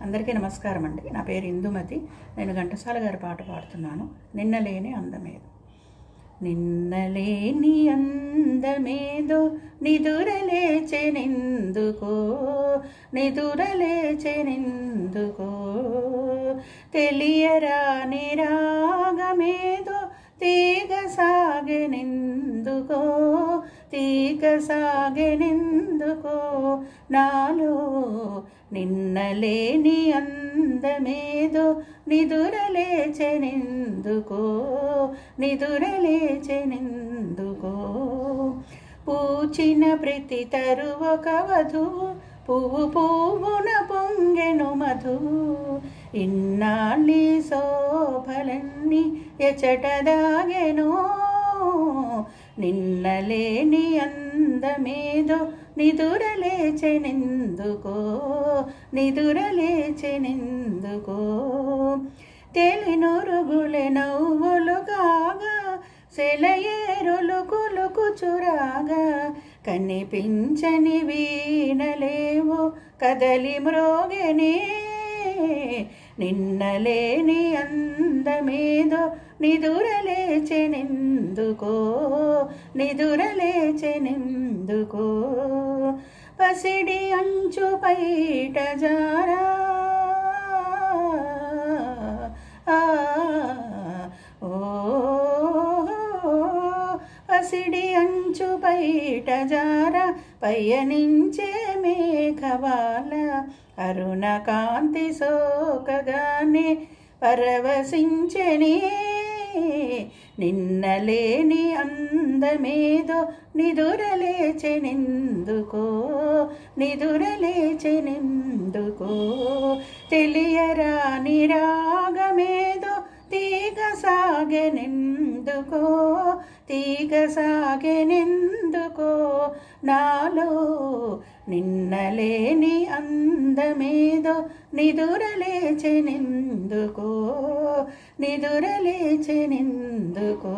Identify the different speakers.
Speaker 1: అందరికీ నమస్కారం అండి. నా పేరు ఇందుమతి. నేను ఘంటసాల గారి పాట పాడుతున్నాను. నిన్నలేని అందమేదో. నిన్నలేని అందమేదో నిదురలేచెనెందుకో, నిదురలేచెనెందుకో, తెలియరాని రాగమేదో తీగ సాగెనెందుకో, తీగ సాగెనెందుకో నాలో. నిన్నలేని అందమేదో నిదురలేచెనెందుకో, నిదురలేచెనెందుకో. పూచిన ప్రతి తరువొక వధువు, పువ్వు పువ్వున పొంగెను మధువు. ఇన్నాళ్ళి శోభలన్నీ ఎచట దాగెనో, నిన్నలేని అందమేదో నిదురలేచెనెందుకో, నిదురలేచెనెందుకో. తెలినొరుగులే నవ్వులు కాగా, సెలయేరులు కులుకుచురాగా, కనిపించని వీణలేవో కదలి మ్రోగెనే. నిన్నలేని అందమేదో నిదురలేచెనెందుకో, నిదురలేచెనెందుకో. పసిడి అంచు పైట జారా, ఓ పసిడి అంచు పైట జారా, పయనించే మేఘవాల అరుణ కాంతి సోకగానే పరవశించెనే. నిన్నలేని అందమేదో నిదురలేచెనెందుకో, నిదురలేచెనెందుకో. తెలియరాని రాగమేదో తీగ సాగెనెందుకో, తీగ సాగెనెందుకో నాలో. నిన్నలేని అందమేదో నిదురలేచెనెందుకో, నిదురలేచెనెందుకో.